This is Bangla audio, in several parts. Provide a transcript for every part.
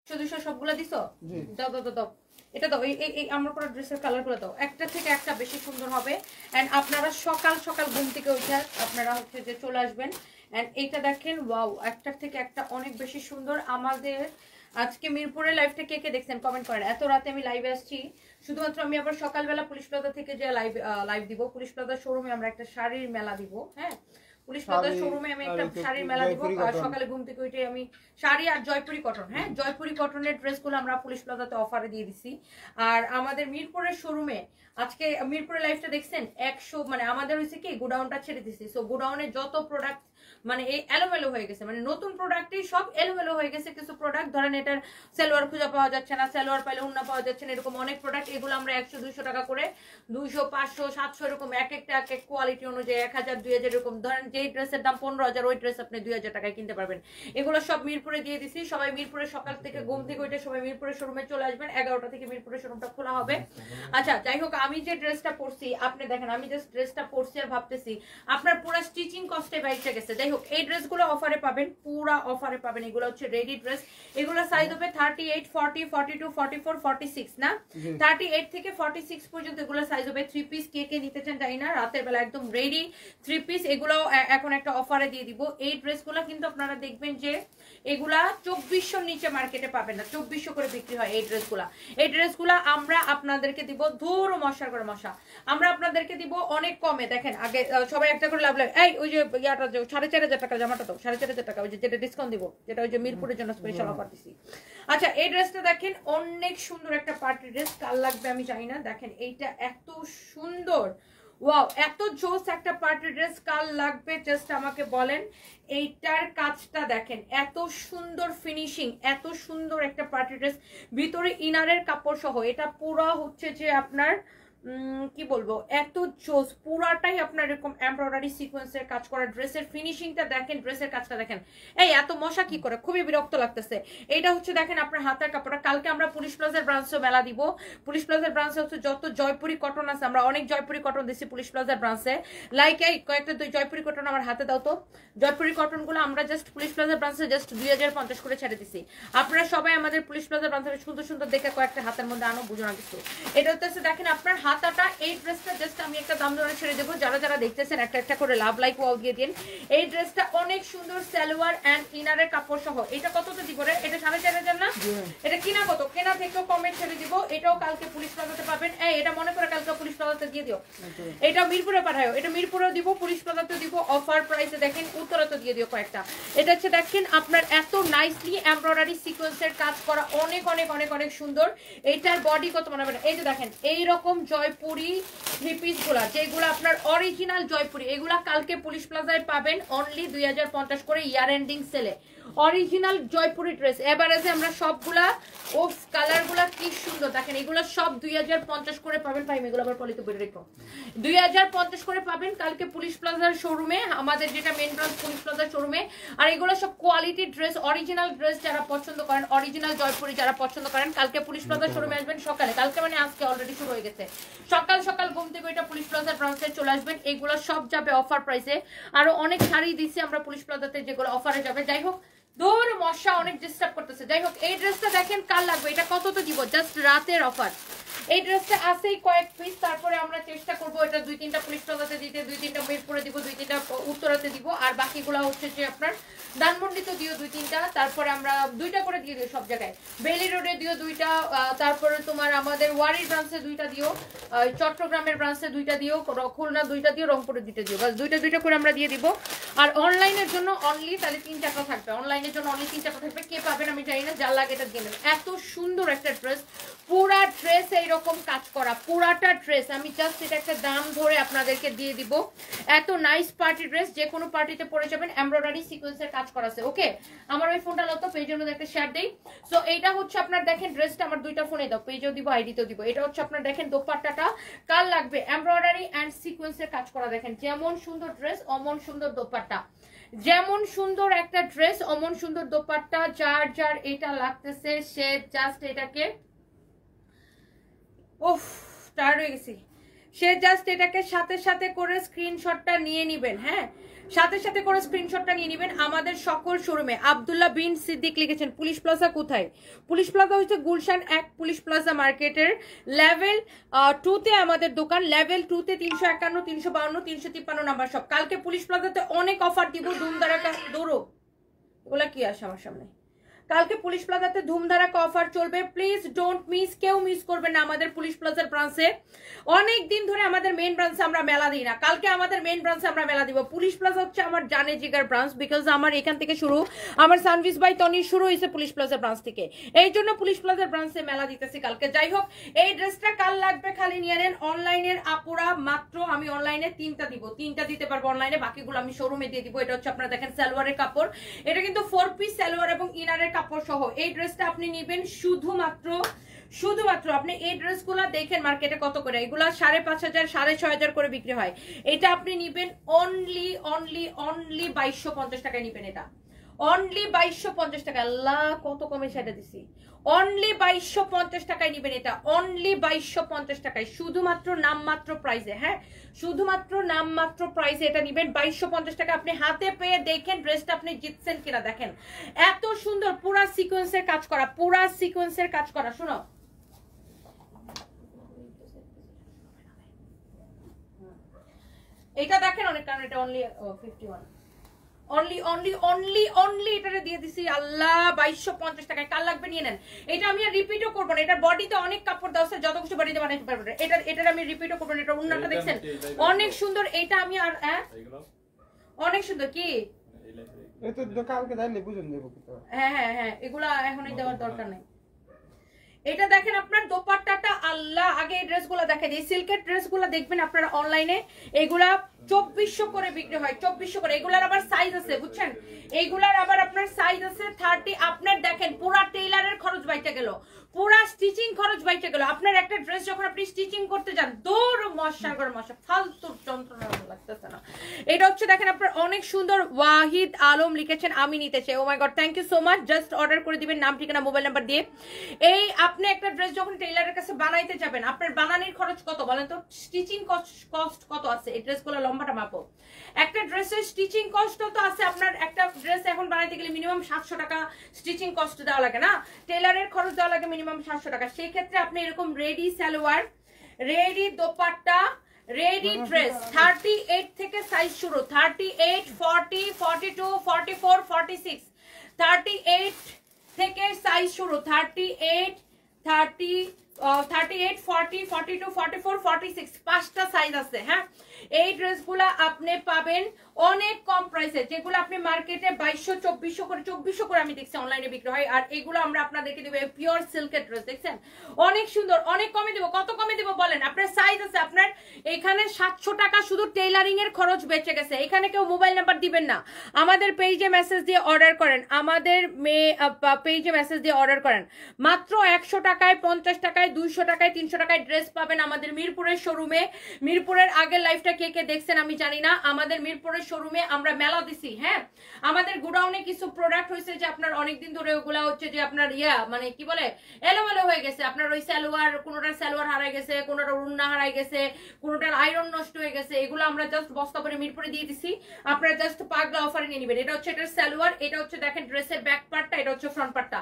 200 সবগুলা দিছো? দাও দাও দাও, এটা দাও। এই আমার পুরো ড্রেসের কালারগুলো দাও, একটা থেকে একটা বেশি সুন্দর হবে। এন্ড আপনারা সকাল সকাল ঘুম থেকে উঠে আপনারা হচ্ছে যে চলে আসবেন। এন্ড এইটা দেখেন, ওয়াও, একটার থেকে একটা অনেক বেশি সুন্দর। আমাদের আজকে মিরপুরের লাইভটা কে কে দেখছেন কমেন্ট করেন। এত রাতে আমি লাইভে আসছি শুধুমাত্র, আমি আবার সকালবেলা পুলিশ প্লাজা থেকে যে লাইভ দিব। পুলিশ প্লাজা শোরুমে আমরা একটা শাড়ির মেলা দিব। হ্যাঁ, পুলিশ প্লাজা শোরুমে আমি একটা শাড়ির মেলা দিব। সকালে ঘুম থেকে উঠে আমি শাড়ি আর জয়পুরি কটন, হ্যাঁ জয়পুরি কটনের ড্রেসগুলো আমরা পুলিশ প্লাজাতে অফারে দিয়ে দিছি। আর আমাদের মিরপুরের শোরুমে আজকে মিরপুরের লাইভটা দেখছেন 100, মানে আমাদের হয়েছে কি গোডাউনটা ছেড়ে দিছি। সো গোডাউনে যত প্রোডাক্ট মানে এই এলোমেলো হয়ে গেছে, মানে নতুন প্রোডাক্টই সব এলোমেলো হয়ে গেছে। কিছু প্রোডাক্ট ধরেন এটার সালোয়ার খুঁজে পাওয়া যাচ্ছে না, সালোয়ার পাইলে উন্না পাওয়া যাচ্ছে না, এরকম অনেক প্রোডাক্ট। এগুলো আমরা 100-200 টাকা করে, 200, 500, 700 এরকম এক একটা এক এক কোয়ালিটি অনুযায়ী 1000, 2000 এরকম। ধরেন যেই ড্রেসের দাম 15,000 ওই ড্রেস আপনি 2000 টাকায় কিনতে পারবেন। এগুলো সব মিরপুরে দিয়ে দিছি। সবাই মিরপুরে সকাল থেকে ঘুম থেকে ওইটা সবাই মিরপুরের শোরুমে চলে আসবেন। 11টা থেকে মিরপুরের শোরুমটা খোলা হবে। আচ্ছা যাই হোক, আমি যে ড্রেসটা পরছি আপনি দেখেন, আমি জাস্ট ড্রেসটা পরছি আর ভাবতেছি আপনার পুরো স্টিচিং কস্টে বাইরে গেছে। যাই হোক, এই ড্রেসগুলো অফারে পাবেন, পুরা অফারে পাবেন। এগুলো হচ্ছে রেডি ড্রেস। এগুলো সাইজ হবে 38, 40, 42, 44, 46 না, 38 থেকে 46 পর্যন্ত এগুলো সাইজ হবে। 3 পিস কে কে নিতে চান জানি না, রাতের বেলা একদম রেডি 3 পিস। এগুলো এখন একটা অফারে দিয়ে দিব। এই ড্রেসগুলো কিন্তু আপনারা দেখবেন যে এগুলা 2400 নিচে মার্কেটে পাবেন না, 2400 করে বিক্রি হয় এই ড্রেসগুলা। এই ড্রেসগুলা আমরা আপনাদেরকে দিব ধুর মশা করে মশা, আমরা আপনাদেরকে দিব অনেক কমে। দেখেন আগে সবাই একটা করে লাভ লাগে। এই ওই যে ইয়াটা 4500 টাকা জামাটা দাও, 4500 টাকা, ওই যেটা ডিসকাউন্ট দিব, যেটা ওই যে মিরপুরের জন্য স্পেশাল অফার দিছি। আচ্ছা এই ড্রেসটা দেখেন, অনেক সুন্দর একটা পার্টি ড্রেস। কাল লাগবে আমি জানি না, দেখেন এইটা এত সুন্দর, ওয়াও, এত জোস একটা পার্টি ড্রেস। কাল লাগবে জাস্ট আমাকে বলেন। এইটার কাজটা দেখেন, এত সুন্দর ফিনিশিং, এত সুন্দর একটা পার্টি ড্রেস। ভিতরে ইনারের কাপড় সহ, এটা পুরো হচ্ছে যে আপনার কি বলবো, এত জোস, পুরাটাই আপনার এরকম এমব্রয়ডারি সিকোয়েন্সের কাজ করা। ড্রেসের ফিনিশিংটা দেখেন, ড্রেসের কাজটা দেখেন। এই এত মশা কি করে, খুবই বিরক্ত লাগতেছে। এইটা হচ্ছে দেখেন আপনার হাতের কাপড়টা। কালকে আমরা পুলিশ প্লাজার ব্রাঞ্চে মেলা দিব। পুলিশ প্লাজার ব্রাঞ্চে হচ্ছে যত জয়পুরি কটন আছে, আমরা অনেক জয়পুরি কটন দিচ্ছি পুলিশ প্লাজার ব্রাঞ্চে। লাইক এই কয়েকটা জয়পুরি কটন আমার হাতে দাও তো। জয়পুরি কটন গুলো আমরা জাস্ট পুলিশ প্লাজার ব্রাঞ্চে জাস্ট 2050 করে ছেড়ে দিছি। আপনারা সবাই আমাদের পুলিশ প্লাজার ব্রাঞ্চে সুন্দর সুন্দর দেখে কয়েকটা হাতের মধ্যে আনো, বুঝো না কিছু। এটা হচ্ছে দেখেন আপনার হাতাটা। এই ড্রেসটা জাস্ট আমি একটা দাম ধরে ছেড়ে দেবো, যারা যারা দেখতেছেন একটা একটা করে লাভ লাইক ওয়াও দিয়ে দিন। এই ড্রেসটা অনেক সুন্দর, সালোয়ার এন্ড ইনারের কাপড় সহ। এটা কততে দিব রে? এটা 4500 না, এটা কিনা কত? কেনা থেকেও কমেন্ট ছেড়ে দিব। এটাও কালকে পুলিশ প্লাজাতে পাবেন। এই এটা মনে করে কালকে পুলিশ প্লাজাতে দিয়ে দিও। এটা মিরপুরে পাঠাও, এটা মিরপুরেও দিব, পুলিশ প্লাজাতে দিব, অফার প্রাইসে দেখেন উত্তরাতে দিয়ে দিও কয়েকটা। এটা হচ্ছে দেখেন আপনার এত নাইসলি এমব্রয়ডারি সিকোয়েন্সের কাজ করা, অনেক অনেক অনেক অনেক সুন্দর। এইটার বডি কত বানাবেন? এই যে দেখেন এইরকম জয়পুরি 3 পিস গুলা, যেগুলো আপনার অরিজিনাল জয়পুরি, এগুলা কালকে পুলিশ প্লাজায় পাবেন অনলি 2050 করে ইয়ার এন্ডিং সেলে। অরিজিনাল জয়পুরি ড্রেস এভারেজে আমরা সবগুলা, ওফ কালারগুলা কি সুন্দর দেখেন। এগুলো সব 2050 করে পাবেন। ভাই এগুলো আবার পলিতে বের রেখো, 2050 করে পাবেন কালকে পুলিশ প্লাজার শোরুমে, আমাদের যেটা মেন ব্রাঞ্চ পুলিশ প্লাজার শোরুমে। আর এগুলো সব কোয়ালিটি ড্রেস, অরিজিনাল ড্রেস যারা পছন্দ করেন, অরিজিনাল জয়পুরি যারা পছন্দ করেন, কালকে পুলিশ প্লাজার শোরুমে আসবেন সকালে। কালকে মানে আজকে অলরেডি শুরু হয়ে গেছে। সকাল সকাল ঘুম থেকে এটা পুলিশ প্লাজার ব্রাঞ্চে চলে আসবেন। এইগুলো সব যাবে অফার প্রাইসে। আরো অনেক শাড়ি দিচ্ছি আমরা পুলিশ প্লাজাতে, যেগুলো অফারে যাবে। যাই হোক, দূর মশা অনেক ডিস্টার্ব করতেছে। যাই হোক, এই ড্রেসটা দেখেন কাল লাগবে। এটা কত তো দিব, জাস্ট রাতের অফার। এই ড্রেসটা আছেই কয়েক পিস, তারপরে আমরা চেষ্টা করবো এটা 2-3টা পুলিশ প্লাজাতে দিতে, 2-3টা মিরপুরে দিব, 2-3টা উত্তরাতে দিব। আর বাকিগুলো হচ্ছে যে আপনার ধানমন্ডিতে দিও 2-3টা, তারপরে আমরা 2টা করে দিয়ে দিও সব জায়গায়। বেলি রোডে দিও 2টা, তারপরে তোমার আমাদের ওয়ারির ব্রাঞ্চে 2টা দিও, চট্টগ্রামের ব্রাঞ্চে 2টা দিও, খুলনা 2টা দিও, রংপুরে 2টা দিও। বাস 2টা করে আমরা দিয়ে দিব। আর অনলাইনের জন্য অনলি তাহলে 3 টাকা থাকবে, অনলাইনের জন্য অনলি 3 টাকা থাকবে। কে পাবেন আমি জানি না, যার লাগে এটা দিয়ে নেবেন। এত সুন্দর একটা ড্রেস, পুরা ড্রেস এইরকম কাজ করা, পুরাটা ড্রেস। আমি জাস্ট এটা একটা দাম ধরে আপনাদেরকে দিয়ে দিব। এত নাইস পার্টি ড্রেস, যে কোনো পার্টিতে পরে যাবেন। এমব্রয়ডারি সিকোয়েন্সের কাজ করা আছে। ওকে, আমার ওই ফোনটা লতো, পেজের মধ্যে একটা শেয়ার দেই। সো এইটা হচ্ছে আপনার দেখেন ড্রেসটা, আমার 2টা ফোনে দাও, পেজেও দিব আইডিতেও দিব। এটা হচ্ছে আপনার দেখেন দোপাট্টাটা কাল লাগবে, এমব্রয়ডারি এন্ড সিকোয়েন্সের কাজ করা। দেখেন যেমন সুন্দর ড্রেস অমন সুন্দর দোপাট্টা, যেমন সুন্দর একটা ড্রেস অমন সুন্দর দোপাট্টা। যার যার এটা লাগতেছে সে জাস্ট এটাকে, ওফ টায়ার্ড হয়ে গেছি, সে জাস্ট এটাকে সাথে সাথে করে স্ক্রিনশটটা নিয়ে নিবেন। হ্যাঁ, সাথে সাথে করে স্ক্রিনশটটা নিয়ে নেবেন আমাদের সকল শোরুমে। আব্দুল্লাহ বিন সিদ্দিক লিখেছেন পুলিশ প্লাজা কোথায়? পুলিশ প্লাজা হচ্ছে গুলশান 1 পুলিশ প্লাজা মার্কেটের লেভেল 2 তে আমাদের দোকান, লেভেল 2 তে 351 352 353 নাম্বার সব। কালকে পুলিশ প্লাজাতে অনেক অফার দিব, ধুমধারাকা দৌড়ো এগুলা কি আসে আমার সামনে। কালকে পুলিশ প্লাজাতে ধুমধারাকা অফার চলবে, প্লিজ ডোন্ট মিস, কেউ মিস করবেন না আমাদের পুলিশ প্লাজার ব্রাঞ্চে। অনেক দিন ধরে আমাদের মেইন ব্রাঞ্চে আমরা মেলা দিই না, কালকে আমাদের মেইন ব্রাঞ্চে আমরা মেলা দিব। পুলিশ প্লাজা হচ্ছে আমার জানে জিগার ব্রাঞ্চ, বিকজ আমার এখান থেকে শুরু, আমার সানভিস বাই তনির শুরু হয়েছে পুলিশ প্লাজার ব্রাঞ্চ থেকে, এই জন্য পুলিশ প্লাজার ব্রাঞ্চে মেলা দিতেছি কালকে। যাই হোক, এই ড্রেসটা কাল লাগবে, খালি নিয়ে নেন। অনলাইনের আপুরা মাত্র আমি অনলাইনে 3টা দিব, 3টা দিতে পারবো অনলাইনে, বাকিগুলো আমি শোরুমে দিয়ে দিব। এটা হচ্ছে আপনারা দেখেন সালোয়ারের কাপড়, এটা কিন্তু 4 পিস সালোয়ার এবং ইনারের কাপড় সহ। এই ড্রেসটা আপনি নেবেন শুধুমাত্র আপনি এই ড্রেসগুলো দেখেন মার্কেটে কত করে, এগুলা 5,500 6,500 করে বিক্রি হয়। এটা আপনি নেবেন অনলি 2250 টাকায় নেবেন, এটা অনলি 2250 টাকা। আল্লাহ কত কমে সেটা দিছি, অনলি 2250 টাকায় নেবেন এটা, অনলি 2250 টাকায়, শুধুমাত্র নামমাত্র প্রাইসে। হ্যাঁ, শুধুমাত্র নামমাত্র প্রাইসে এটা নেবেন 2250 টাকা। আপনি হাতে পেয়ে দেখেন ড্রেসটা আপনি জিতছেন কিনা, দেখেন এত সুন্দর পুরা সিকোয়েন্সের কাজ করা, পুরা সিকোয়েন্সের কাজ করা। শোনো, এটা দেখেন অনেক, কারণ এটা অনলি 51, অনলি এটারে দিয়ে দিছি আল্লাহ 2250 টাকায়। কাল লাগবে নিয়ে নেন। এটা আমি আর রিপিটও করবো না, এটার বডিতে অনেক কাপড় দেওয়া আছে, যত কিছু বডিতে বানাইতে পারবো। এটার আমি রিপিটও করবো না। এটা উন্নাটা দেখছেন অনেক সুন্দর, এটা আমি আর অনেক সুন্দর কি হ্যাঁ এগুলা এখনই দেওয়ার দরকার নেই। এটা দেখেন আপনার দোপাট্টাটা, আল্লাহ আগে এই ড্রেসগুলো দেখেন, এই সিল্কের ড্রেসগুলো দেখবেন আপনারা অনলাইনে, এগুলা 2400 করে বিক্রি হয়, 2400 করে। এগুলার আবার সাইজ আছে, বুঝছেন, এইগুলার আবার আপনার সাইজ আছে 30। আপনার দেখেন পুরা টেইলারের খরচ বাইচে গেল, পুরা স্টিচিং খরচ বাইচে গেল। আপনার একটা ড্রেস যখন আপনি স্টিচিং করতে যান, দৌড় মশা করে মশা, ফালতু যন্ত্রণা লাগতেছে না। এটা হচ্ছে দেখেন আপনার অনেক সুন্দর। ওয়াহিদ আলম লিখেছেন আমি নিতে চাই। Oh my God, thank you so much. Just order করে দিবেন নাম, ঠিকানা, মোবাইল নাম্বার দিয়ে। এই আপনি একটা ড্রেস যখন টেইলারের কাছে বানাইতে যাবেন, আপনার বানানোর খরচ কত বলেন তো, স্টিচিং কস্ট কত আছে, এই ড্রেসগুলো লম্বাটা মাপো। একটা ড্রেসের স্টিচিং কস্ট তো আছে, আপনার একটা ড্রেস এখন বানাইতে গেলে মিনিমাম 700 টাকা স্টিচিং কস্ট দেওয়া লাগে না, টেইলারের খরচ দেওয়া লাগে মিনিমাম 700 টাকা। সেই ক্ষেত্রে আপনি এরকম ready salwar, ready dupatta, ready dress 38 থেকে সাইজ শুরু, 38 40 42 44 46, 38 থেকে সাইজ শুরু, 38 40 42 44 46, 5টা সাইজ আছে। হ্যাঁ, এই ড্রেসগুলা আপনি পাবেন অনেক কম প্রাইসে, যেগুলো আপনি মার্কেটে 2200 2400 করে আমি দেখছি অনলাইনে বিক্রি হয়, আর এগুলো আমরা আপনাদেরকে দেব পিওর সিল্কের ড্রেস। দেখছেন অনেক সুন্দর, অনেক কমে দেব। কত কমে দেব বলেন? আপনার সাইজ আছে, আপনার এখানে 700 টাকা শুধু টেইলারিং এর খরচ বেঁচে গেছে। এখানে কেউ মোবাইল নাম্বার দিবেন না, আমাদের পেজে মেসেজ দিয়ে অর্ডার করেন, আমাদের পেজে মেসেজ দিয়ে অর্ডার করেন। মাত্র 100 টাকায়, 50 টাকায়, 200 টাকায়, 300 টাকায় ড্রেস পাবেন আমাদের মিরপুরের শোরুমে। মিরপুরের আগের লাইফটা কে কে দেখছেন আমি জানি না, আমাদের মিরপুরের শোরুমে আমরা মেলা দিছি। হ্যাঁ, আমাদের গোডাউনে কিছু প্রোডাক্ট হয়েছে যে আপনার অনেকদিন ধরে ওগুলা হচ্ছে যে আপনার মানে কি বলে এলোমেলো হয়ে গেছে। আপনার ওই সালোয়ার, কোনোটার সালোয়ার হারাই গেছে, কোনোটার উন্না হারাই গেছে, কোনোটার আয়রন নষ্ট হয়ে গেছে, এগুলো আমরা জাস্ট বস্তা করে মিরপুরে দিয়ে দিছি। আপনারা জাস্ট পাগলা অফারে নিয়ে নেবেন। এটা হচ্ছে এটার সালোয়ার, এটা হচ্ছে দেখেন ড্রেসের ব্যাক পার্টটা, এটা হচ্ছে ফ্রন্ট পার্টটা।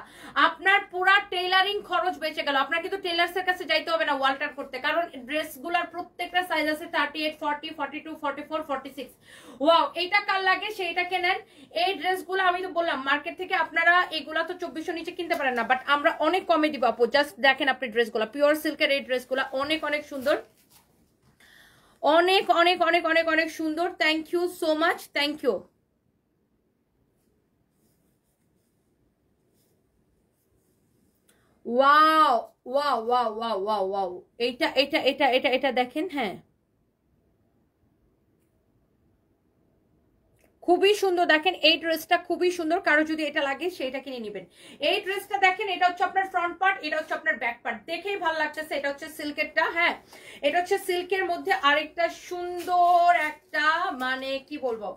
আপনার পুরা টেইলারিং খরচ বেঁচে গেল। আপনার কিন্তু টেইলার্সের কাছে যাইতে হবে না ওয়ালটার করতে, কারণ ড্রেসগুলোর প্রত্যেকটা সাইজ আছে 38 40 42 44 46। ওয়াও, এইটা কার লাগে সেইটা কেনেন। এই ড্রেসগুলো আমি তো বললাম মার্কেট থেকে আপনারা এগুলা তো 2400 নিচে কিনতে পারেন না, বাট আমরা অনেক কমে দিব আপু। জাস্ট দেখেন আপনি ড্রেসগুলো, পিওর সিল্কের এই ড্রেসগুলো অনেক অনেক সুন্দর, অনেক অনেক অনেক অনেক অনেক সুন্দর। Thank you so much, thank you. Wow wow wow wow wow wow, এইটা এটা এটা এটা এটা দেখেন। হ্যাঁ, খুবই সুন্দর। দেখেন এই ড্রেসটা খুবই সুন্দর, কারো যদি এটা লাগে সেটা কিনে নেবেন। এই ড্রেসটা দেখেন, এটা হচ্ছে আপনার ফ্রন্ট পার্ট, এটা হচ্ছে আপনার ব্যাক পার্ট, দেখেই ভালো লাগতেছে। এটা হচ্ছে সিল্কেরটা। হ্যাঁ, এটা হচ্ছে সিল্কের মধ্যে আরেকটা সুন্দর একটা মানে কি বলবো,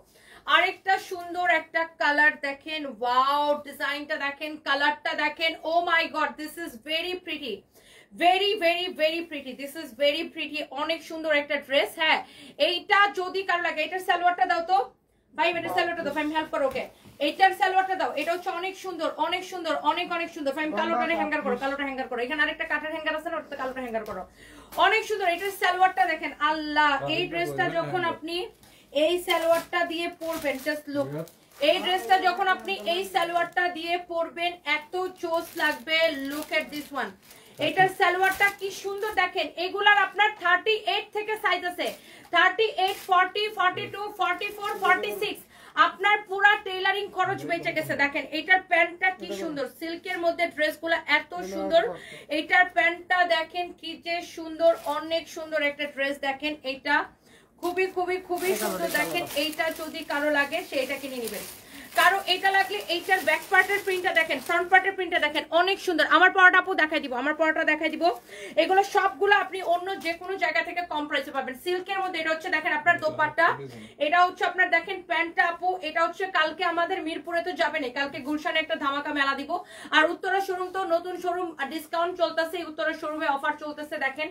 আরেকটা সুন্দর একটা কালার দেখেন। ওয়াও, ডিজাইনটা দেখেন, কালারটা দেখেন। Oh my God, this is very pretty, very very very pretty, this is very pretty. অনেক সুন্দর একটা ড্রেস। হ্যাঁ, এইটা যদি কারো লাগে, এটার সালোয়ারটা দাও তো, ভাই এটার সালোয়ারটা দাও, ফাইম হেল্প করো ওকে। এইটার সালোয়ারটা দাও, এটা হচ্ছে অনেক সুন্দর, অনেক সুন্দর, অনেক অনেক সুন্দর। ফাইম কালোটা হ্যাঙ্গার করো, কালোটা হ্যাঙ্গার করো। এখানে আরেকটা কাঠের হ্যাঙ্গার আছে না, ওটাতে কালোটা হ্যাঙ্গার করো। অনেক সুন্দর। এটার সালোয়ারটা দেখেন, আল্লাহ এই ড্রেসটা যখন আপনি এই সালোয়ারটা দিয়ে পরবেন, জাস্ট লুক, এই ড্রেসটা যখন আপনি এই সালোয়ারটা দিয়ে পরবেন এত জোস লাগবে। লুক এট দিস ওয়ান, এটার সালোয়ারটা কি সুন্দর দেখেন। এগুলার আপনার 38 থেকে সাইজ আছে, 38, 40, 42, 44, 46। আপনার পুরা টেইলারিং খরচ বেঁচে গেছে। দেখেন এটার প্যান্টটা কি সুন্দর, সিল্কের মধ্যে ড্রেসগুলো এত সুন্দর। এটার প্যান্টটা দেখেন কি যে সুন্দর, অনেক সুন্দর একটা ড্রেস। দেখেন এটা খুবই খুবই খুবই সুন্দর। দেখেন এইটা যদি কারো লাগে সেটা কিনে নেবেন, কারো এটা লাগলে এইটার ব্যাক পার্টের প্রিন্টটা দেখেন, ফ্রন্ট পার্টের প্রিন্টটা দেখেন, অনেক সুন্দর। আমার পরাটা আপু দেখাই দিব, আমার পরাটা দেখাই দিব। এগুলো সবগুলো আপনি অন্য যে কোনো জায়গা থেকে কম প্রাইসে পাবেন। সিল্কের মধ্যে এটা হচ্ছে দেখেন আপনার দোপাট্টা, এটা হচ্ছে আপনার দেখেন প্যান্টটা আপু। এটা হচ্ছে কালকে আমাদের মিরপুরে তো যাবেন, কালকে গুলশানে একটা ধামাকা মেলা দিব। আর উত্তরা শোরুম তো নতুন শোরুম, ডিসকাউন্ট চলতেছে, উত্তরা শোরুমে অফার চলতেছে। দেখেন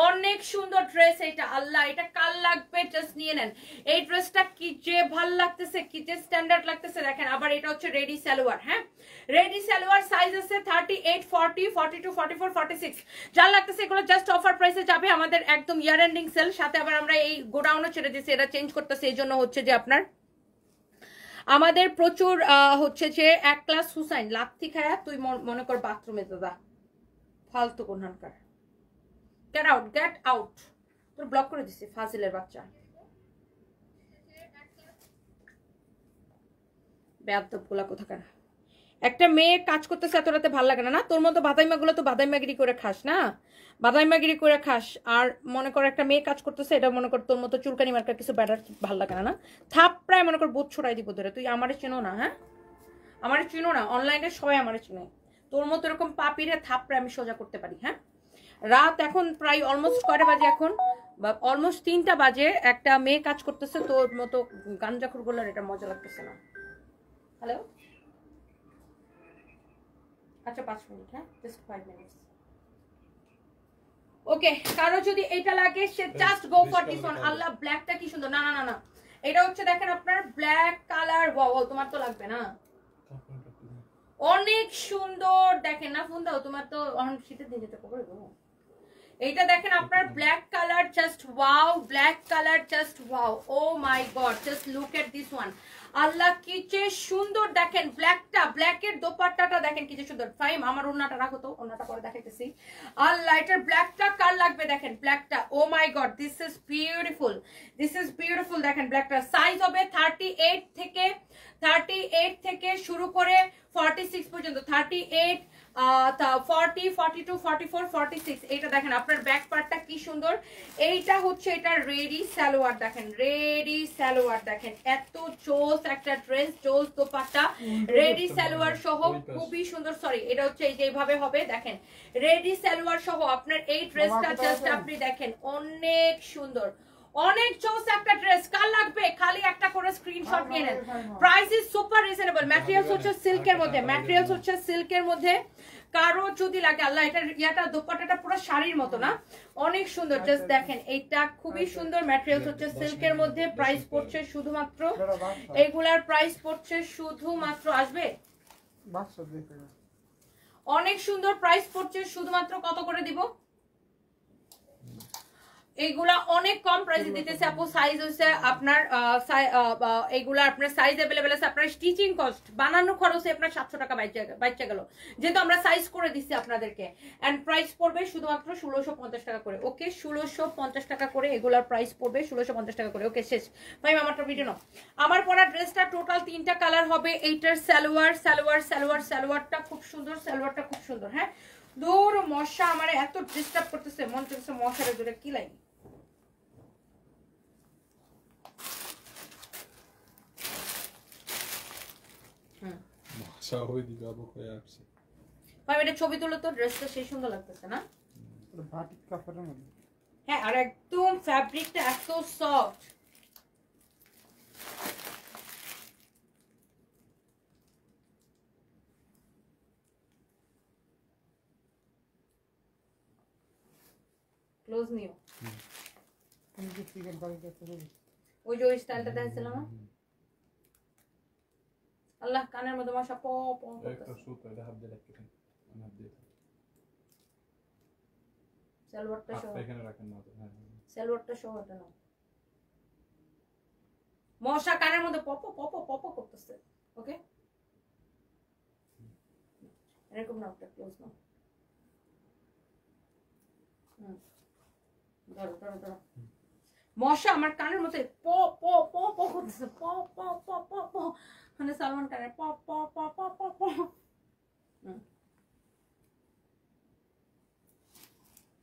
অনেক সুন্দর ড্রেস এটা, আল্লাহ এটা কাল লাগবে, জাস্ট নিয়ে নেন। এই ড্রেসটা কি যে ভাল লাগতেছে, কি যে স্ট্যান্ডার্ড লাগতেছে। দেখেন আবার এটা হচ্ছে রেডি সালোয়ার, হ্যাঁ রেডি সালোয়ার, সাইজ আছে 38, 40, 42, 44, 46। যা লাগতেছে এগুলো জাস্ট অফার প্রাইসে যাবে। আমাদের একদম ইয়ার এন্ডিং সেল, সাথে আবার আমরা এই গোডাউনও ছেড়ে দিয়েছি, এটা চেঞ্জ করতেছে। এই জন্য হচ্ছে যে আপনার আমাদের প্রচুর হচ্ছে যে এক ক্লাস হুসাইন লাথি খায়া তুই মনে কর বাথরুমে দাদা, ফালতু কোনহানকার, গেট আউট, গেট আউট। তোর ব্লক করে দিছি ফাজিলের বাচ্চা, বেয়াদব গুলা কোথাকার। একটা মেয়ে কাজ করতেছে এত রাতে ভালো লাগে না, না তোর মতো বাদাইমা গুলো তো বাদাইমাগিরি করে খাস না, বাদাইমাগিরি করে খাস। আর মনে কর একটা মেয়ে কাজ করতেছে, এটা মনে কর তোর মতো চুলকানি মার্কার কিছু ব্যাটার ভালো লাগে না, না থাপ প্রায় মনে কর বোধ ছড়াই দিব ধরে। তুই আমারে চিনো না, হ্যাঁ আমারে চিনো না, অনলাইনে সবাই আমারে চিনে। তোর মতো এরকম পাপিরে থাপ প্রায় আমি সোজা করতে পারি। হ্যাঁ রাত এখন প্রায় অলমোস্ট কয়টা বাজে, এখন অলমোস্ট 3টা বাজে। একটা মেয়ে কাজ করতেছে, তোর মতো গাঞ্জাখুর গোলার এটা মজা লাগতেছে না। হ্যালো, আচ্ছা 5 মিনিট, হ্যাঁ জাস্ট 5 মিনিটস। ওকে, কারো যদি এটা লাগে সে just go for this one. আল্লাহ ব্ল্যাকটা কি সুন্দর, না না না না এটা হচ্ছে দেখেন আপনার ব্ল্যাক কালার। ওয়াও তোমার তো লাগবে না, অনেক সুন্দর। দেখেন না ফোন দাও, তোমার তো শীতের দিন যেতে পারবে। এইটা দেখেন আপনার black colour, just wow, black colour just wow, oh my God, just look at this one. আল্লাহ কি যে সুন্দর। দেখেন ব্ল্যাকটা, ব্ল্যাকের দোপাট্টাটা দেখেন কি যে সুন্দর। ফাইম আমার ওন্নাটা রাখো তো, ওন্নাটা পরে দেখাইতেছি। আল্লাহ এটার ব্ল্যাকটা কার লাগবে দেখেন, ব্ল্যাকটা, oh my God this is beautiful, this is beautiful. দেখেন ব্ল্যাকটা সাইজ হবে 38 থেকে শুরু করে 46 পর্যন্ত, 38, 40, 42, 44, 46। এটা দেখেন আপনার ব্যাক পার্টটা কি সুন্দর। এইটা হচ্ছে এটা রেডি সালোয়ার, দেখেন রেডি সালোয়ার, দেখেন এত জোস একটা ড্রেস, জোস দোপাট্টা, রেডি সালোয়ার সহ খুবই সুন্দর। সরি এটা হচ্ছে এই যে এইভাবে হবে, দেখেন রেডি সালোয়ার সহ আপনার এই ড্রেসটা জাস্ট আপনি দেখেন অনেক সুন্দর, অনেক জোস একটা ড্রেস। কার লাগবে খালি একটা করে স্ক্রিনশট নিয়ে নেন। Price is super reasonable. Materials হচ্ছে সিল্কের মধ্যে, ম্যাটেরিয়ালস হচ্ছে সিল্কের মধ্যে। কারো যদি লাগে, আল্লাহ এটা ইয়াটা দোপাট্টাটা পুরো শাড়ির মতো না, অনেক সুন্দর। জাস্ট দেখেন এইটা খুবই সুন্দর। ম্যাটেরিয়ালস হচ্ছে সিল্কের মধ্যে। প্রাইস পড়ছে শুধুমাত্র, এগুলার প্রাইস পড়ছে শুধুমাত্র, আসবে অনেক সুন্দর প্রাইস পড়ছে শুধুমাত্র কত করে দিব, এইগুলা অনেক কম প্রাইসে দিতেছে আপু। সাইজ হচ্ছে আপনার এইগুলা আপনার সাইজ अवेलेबल আছে। আপনার স্টিচিং কস্ট বানানো খরচে আপনার 700 টাকা বাইচা গেল, যেহেতু আমরা সাইজ করে দিচ্ছি আপনাদেরকে। এন্ড প্রাইস পড়বে শুধুমাত্র 1650 টাকা করে। ওকে 1650 টাকা করে এগুলার প্রাইস পড়বে, 1650 টাকা করে। ওকে শেষ ভাই, আমারটা ভিডিও নাও। আমার পরা ড্রেসটা টোটাল 3টা কালার হবে। এইটার সালোয়ারটা খুব সুন্দর, সালোয়ারটা খুব সুন্দর। হ্যাঁ দূর মশা আমার এত ডিস্টার্ব করতেছে, মন করতেছে মশারে জোরে কি লাগে। ভাই এটা ছবি তুলো তো, ড্রেসটা সেই সুন্দর লাগতেছে না, বাটিক কাপড়ের মধ্যে। হ্যাঁ আর একদম ফ্যাব্রিকটা এত সফট। ক্লোজ নিও, তুমি কি চিকেন কারি করতে পারবে? ওই যে ওই স্টাইলটা দেখাইছিলাম না, আল্লাহ কানের মধ্যে মশা প প একটা সুতো এটা হাত দিয়ে রাখতেন হাত দিয়ে সালোয়ারটা সহ এখানে রাখেন না হ্যাঁ সালোয়ারটা সহ এটা নাও মশা কানের মধ্যে পপ পপ পপ করতেছে ওকে এরকম নাও একটা ক্লোজ নাও ধরো ধরো ধরো মশা আমার কানের মধ্যে প প প প করতেছে প প প প প মানে সালমান খানের প প প প প প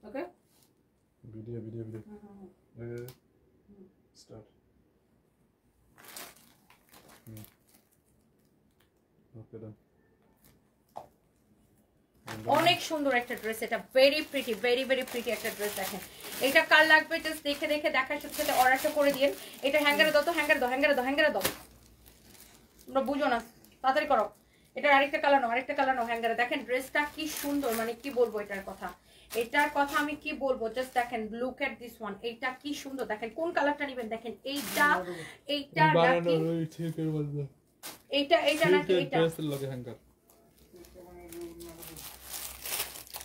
ওকে ভিডিও স্টার্ট ওকে ডান অনেক সুন্দর একটা ড্রেস এটা very pretty very very pretty একটা ড্রেস দেখেন এটা কার লাগবে জাস্ট দেখে দেখে দেখার সাথে সাথে অর্ডারটা করে দিন এটা হ্যাঙ্গারে দাও তো হ্যাঙ্গারে দাও তোমরা বুঝো না তাড়াতাড়ি করো এটা আরেকটা কালার নাও হ্যাঙ্গারে দেখেন ড্রেসটা কি সুন্দর মানে কি বলবো এটার কথা আমি কি বলবো জাস্ট দেখেন লুক এট দিস ওয়ান এইটা কি সুন্দর দেখেন কোন কালারটা নেবেন দেখেন এইটা নাকি এইটা নাকি এইটা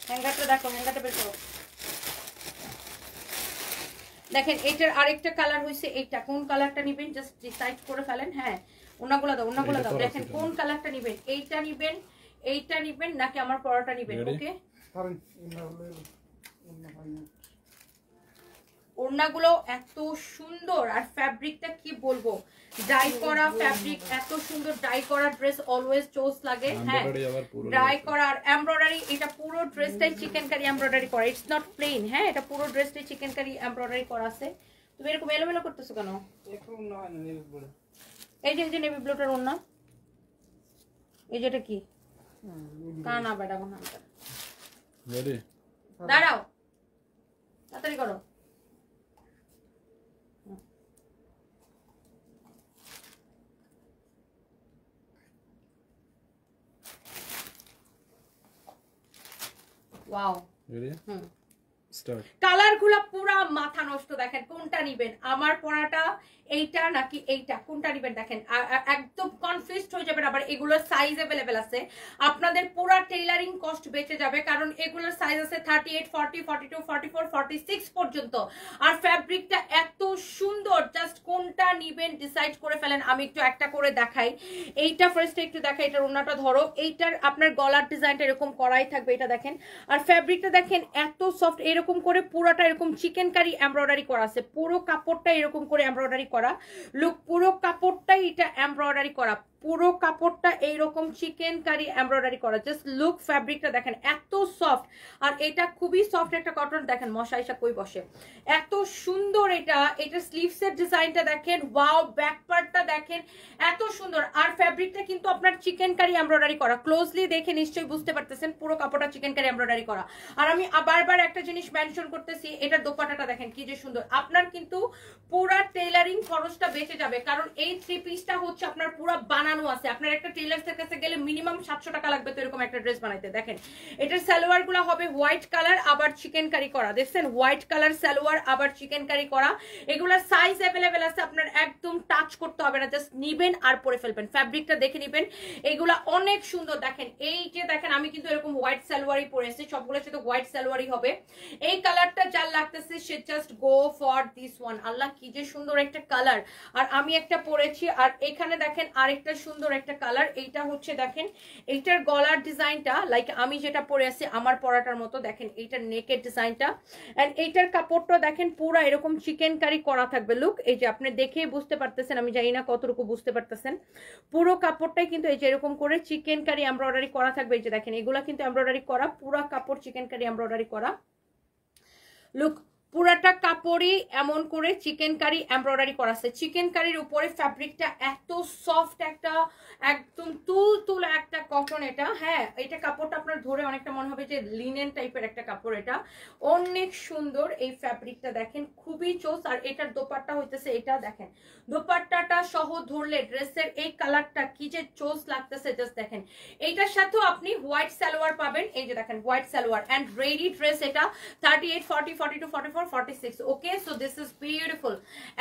হ্যাঙ্গারটা দেখো হ্যাঙ্গারটা বের করো দেখেন এটার আরেকটা কালার হইছে এইটা কোন কালারটা নেবেন জাস্ট ডিসাইড করে ফেলেন হ্যাঁ ওনাগুলো দাও দেখেন কোন কালারটা নেবেন এইটা নেবেন নাকি আমার পরাটা নেবেন ওকে ওড়নাগুলো এত সুন্দর আর ফ্যাব্রিকটা কি বলবো ডাই করা ফ্যাব্রিক এত সুন্দর ডাই করা ড্রেস অলওয়েজ চোস লাগে হ্যাঁ ডাই করা আর এমব্রয়ডারি এটা পুরো ড্রেসটাই চিকেন কারি এমব্রয়ডারি করা ইটস নট প্লেন হ্যাঁ এটা পুরো ড্রেসটাই চিকেন কারি এমব্রয়ডারি করা আছে তুমি এরকম এলোমেলো করতেছো কেন এই যে নেভি ব্লুটার ওড়না এই যেটা কি কানা বেটা মহানটা দাঁড়াও তাড়াতাড়ি করো ওয়াও কালারগুলো পুরা মাথা নষ্ট দেখেন কোনটা নিবেন আমার পরাটা এইটা নাকি এইটা কোনটা নিবেন দেখেন একদম কনফিউজড হয়ে যাবেন আবার এগুলোর সাইজ अवेलेबल আছে আপনাদের পুরা টেইলারিং কস্ট বেঁচে যাবে কারণ এগুলোর সাইজ আছে 38 40 42 44 46 পর্যন্ত আর ফ্যাব্রিকটা এত সুন্দর জাস্ট কোনটা নিবেন ডিসাইড করে ফেলেন আমি একটু একটা করে দেখাই এইটা ফার্স্টে একটু দেখাই এটার ওন্নাটা ধরো এইটার আপনার গলার ডিজাইনটা এরকম করাই থাকবে এটা দেখেন আর ফ্যাব্রিকটা দেখেন এত সফট এরকম করে পুরোটা এরকম চিকেন কারি এমব্রয়ডারি করা আছে পুরো কাপড়টা এরকম করে এমব্রয়ডারি করা লুক পুরো কাপড়টাই এটা এমব্রয়ডারি করা পুরো কাপড়টা এইরকম চিকেন কারি এমব্রয়ডারি করা জাস্ট লুক ফ্যাব্রিকটা দেখেন এত সফট আর এটা খুবই সফট একটা কটন দেখেন মশা ইসা কই বসে এত সুন্দর এটা স্লিভস এর ডিজাইনটা দেখেন ওয়াও ব্যাক পার্টটা দেখেন এত সুন্দর আর ফ্যাব্রিকটা কিন্তু আপনার চিকেন কারি এমব্রয়ডারি করা ক্লোজলি দেখে নিশ্চয়ই বুঝতে পারতেছেন পুরো কাপড়টা চিকেন কারি এমব্রয়ডারি করা আর আমি বারবার একটা জিনিস মেনশন করতেছি এটার দোপাট্টাটা দেখেন কি যে সুন্দর আপনার কিন্তু পুরা টেইলারিং খরচটা বেঁচে যাবে কারণ এই থ্রি পিসটা হচ্ছে আপনার পুরো বানানো আছে আপনার একটা টেইলার্সের কাছে গেলে মিনিমাম 700 টাকা লাগবে তো এরকম একটা ড্রেস বানাইতে দেখেন এটার সালোয়ারগুলো হবে হোয়াইট কালার আবার চিকেন কারি করা দেখছেন হোয়াইট কালার সালোয়ার আবার চিকেন কারি করা এগুলা সাইজ अवेलेबल আছে আপনার একদম টাচ করতে হবে না জাস্ট নিবেন আর পরে ফেলবেন ফ্যাব্রিকটা দেখে নেবেন এগুলা অনেক সুন্দর দেখেন এই যে দেখেন আমি কিন্তু এরকম হোয়াইট সালোয়ারই পরেছি সবগুলোর সাথে হোয়াইট সালোয়ারই হবে এই কালারটা যার লাগতেছে সে just go for this one আল্লাহ কি যে সুন্দর একটা কালার আর আমি একটা পরেছি আর এখানে দেখেন আরেকটা সুন্দর একটা কালার এইটা হচ্ছে দেখেন এইটার গলার ডিজাইনটা লাইক আমি যেটা পরে আছি আমার পরাটার মতো দেখেন এইটার নেকের ডিজাইনটা এন্ড এইটার কাপড়টা দেখেন পুরো এরকম চিকেন কারি করা থাকবে লুক এই যে আপনি দেখেই বুঝতে পারতেছেন আমি জানি না কতটুকু বুঝতে পারতেছেন পুরো কাপড়টাই কিন্তু এই যে এরকম করে চিকেন কারি এমব্রয়ডারি করা থাকবে এই যে দেখেন এগুলা কিন্তু এমব্রয়ডারি করা পুরো কাপড় চিকেন কারি এমব্রয়ডারি করা লুক পুরাটা কাপড়ই এমন করে চিকেন কারি এমব্রয়ডারি করা আছে চিকেন কারির উপরে ফ্যাব্রিকটা এত সফট একটা একদম তুল একটা কটন এটা হ্যাঁ এটা কাপড়টা আপনার ধরে অনেকটা মনে হবে যে লিনেন টাইপের একটা কাপড় এটা অনেক সুন্দর এই ফ্যাব্রিকটা দেখেন খুবই চোস আর এটার দোপাট্টা হইতেছে এটা দেখেন দোপাট্টাটা সহ ধরলে ড্রেসের এই কালারটা কি যে চোস লাগতেছে জাস্ট দেখেন এইটার সাথেও আপনি হোয়াইট সালোয়ার পাবেন এই যে দেখেন white salwar and ready dress এটা 38 40 42 44 46 okay so this is beautiful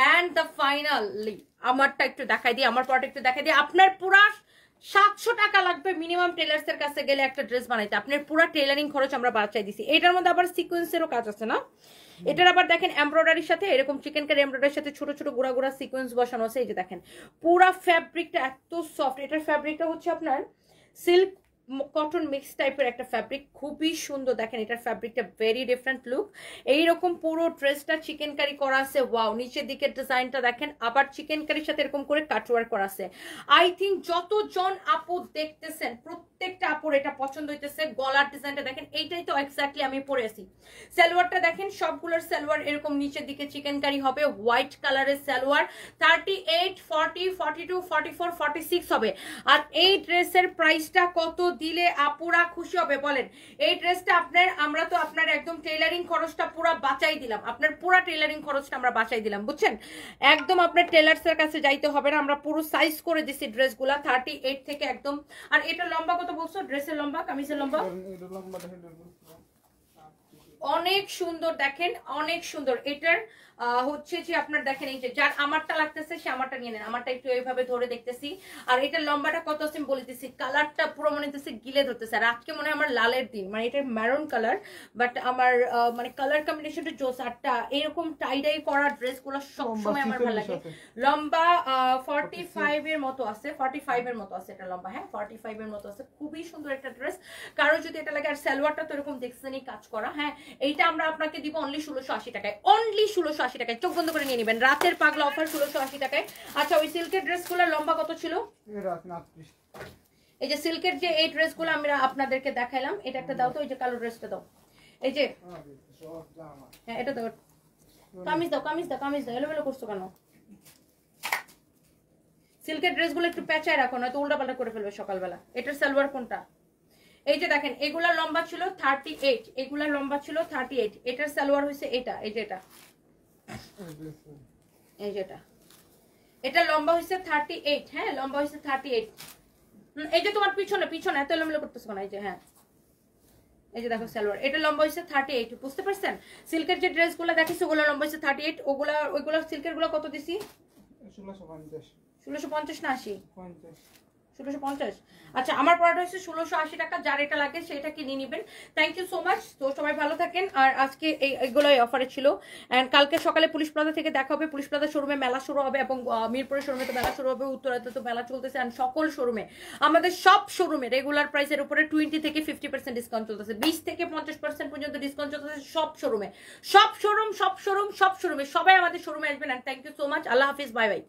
and the finally আমারটা একটু দেখাই দিই আমার পরটা একটু দেখাই দিই আপনার পুরা 700 টাকা লাগবে মিনিমাম টেলার্স এর কাছে গেলে একটা ড্রেস বানাইতে। আপনার পুরো টেলারিং খরচ আমরা বাঁচাই দিছি। এটার মধ্যে আবার সিকোয়েন্সেরও কাজ আছে না, এটার আবার দেখেন এমব্রয়ডারির সাথে এরকম চিকেন কারি এমব্রয়ডারির সাথে ছোট ছোট গুড়া গুড়া সিকোয়েন্স বসানো আছে। এই যে দেখেন পুরা ফ্যাব্রিকটা এত সফট, এটার ফ্যাব্রিকটা হচ্ছে আপনার সিল্ক কটন মিক্স টাইপের একটা ফ্যাব্রিক, খুবই সুন্দর। দেখেন এটার ফ্যাব্রিকটা ভেরি ডিফারেন্ট লুক। এইরকম পুরো ড্রেসটা চিকেন কারি করা আছে, ওয়াও। নিচের দিকের ডিজাইনটা দেখেন, আবার চিকেন কারির সাথে এরকম করে কাটওয়ার্ক করা আছে। আই থিঙ্ক যতজন আপু দেখতেছেন প্রত্যেকটা আপুর এটা পছন্দ হইতেছে। গলার ডিজাইনটা দেখেন, এইটাই তো এক্স্যাক্টলি আমি পরে আছি। সালোয়ারটা দেখেন, সবগুলোর সালোয়ার এরকম নিচের দিকে চিকেন কারি হবে, হোয়াইট কালারের সালোয়ার। 38, 40, 42, 44, 46 হবে। আর এই ড্রেসের প্রাইসটা কত দিলে আপুরা খুশি হবে বলেন? এই ড্রেসটা আপনার, আমরা তো আপনার একদম টেইলারিং খরচটা পুরো বাঁচাই দিলাম, আপনার পুরো টেইলারিং খরচটা আমরা বাঁচাই দিলাম, বুঝছেন? একদম আপনার টেলার্সের কাছে যাইতে হবে না, আমরা পুরো সাইজ করে দিছি ড্রেসগুলা 38 থেকে একদম। আর এটা লম্বা কত বলছো? ড্রেসের লম্বা, কামিজের লম্বা অনেক সুন্দর, দেখেন অনেক সুন্দর। এটার হচ্ছে যে আপনার দেখেন, এই যে যার আমারটা লাগতেছে সে আমারটা নিয়ে নেন, আমারটা একটু এইভাবে ধরে দেখতেছি। আর এটার লম্বাটা কত আছে আমি বলতেছি, কালারটা পুরো মনে হচ্ছে গিলে ধরতেছে। আর আজকে মনে হয় আমার লালের দিন, মানে এটা মেরুন কালার, বাট আমার মানে কালার কম্বিনেশনটা জোস। আরটা এরকম টাইডাই করা ড্রেসগুলো সবসময় আমার ভালো লাগে। লম্বা 45 এর মতো আছে, 45 এর মতো আছে এটা লম্বা, হ্যাঁ 45 এর মতো আছে। খুবই সুন্দর একটা ড্রেস, কারো যদি এটা লাগে। আর সালোয়ারটা তো এরকম দেখছেনই কাজ করা, হ্যাঁ। এইটা আমরা আপনাকে দিব অনলি 1680 টাকায়, অনলি 1680 টাকায়। চোখ বন্ধ করে নিয়ে নেবেন, রাতের পাগলা অফার 1680 টাকায়। আচ্ছা ওই সিল্কের ড্রেসগুলোর লম্বা কত ছিল? এই যে সিল্কের যে এই ড্রেসগুলো আমরা আপনাদেরকে দেখাইলাম, এটা একটা দাও তো, এই যে কালো ড্রেসটা দাও, এই যে হ্যাঁ এটা দাও। কামিজ দাও, কামিজ দাও, কামিজ দাও, এলোমেলো করছো কেন? সিল্কের ড্রেসগুলো একটু পেঁচায় রাখো, নয়তো উল্টাপাল্টা করে ফেলবে সকালবেলা। এটার সালোয়ার কোনটা? এই যে দেখেন এগুলা লম্বা ছিল 38, এগুলা লম্বা ছিল 38। এটার সালোয়ার হয়েছে এটা, এই যে এটা, এই যে এটা লম্বা হয়েছে 38, হ্যাঁ লম্বা হয়েছে 38। এই যে তোমার পিছনে পিছনে এত এলোমেলো করতেছো না, এই যে হ্যাঁ এই যে দেখো সালোয়ার, এটা লম্বা হয়েছে 38, বুঝতে পারছেন? সিল্কের যে ড্রেসগুলো দেখিস ওগুলো লম্বা হয়েছে 38, ওইগুলো সিল্কের গুলো কত দিছি? 1650 না 80? 1650। আচ্ছা আমার পড়াটা হচ্ছে 1680 টাকা। যার এটা লাগে সেটা কিনে নেবেন। Thank you so much. তো সবাই ভালো থাকেন। আর আজকে এইগুলোই অফারে ছিল। এন্ড কালকে সকালে পুলিশ প্লাজা থেকে দেখা হবে। পুলিশ প্লাজা শোরুমে মেলা শুরু হবে, এবং মিরপুরের শোরুমে তো মেলা শুরু হবে, উত্তরাতে তো মেলা চলতেছে। আর সকল শোরুমে, আমাদের সব শোরুমে রেগুলার প্রাইসের উপরে 20 থেকে 50% ডিসকাউন্ট চলতেছে, 20 থেকে 50% পর্যন্ত ডিসকাউন্ট চলতেছে সব শোরুমে। সব শোরুমে সবাই আমাদের শোরুমে আসবেন। And thank you so much. আল্লাহ হাফিজ, বাই বাই।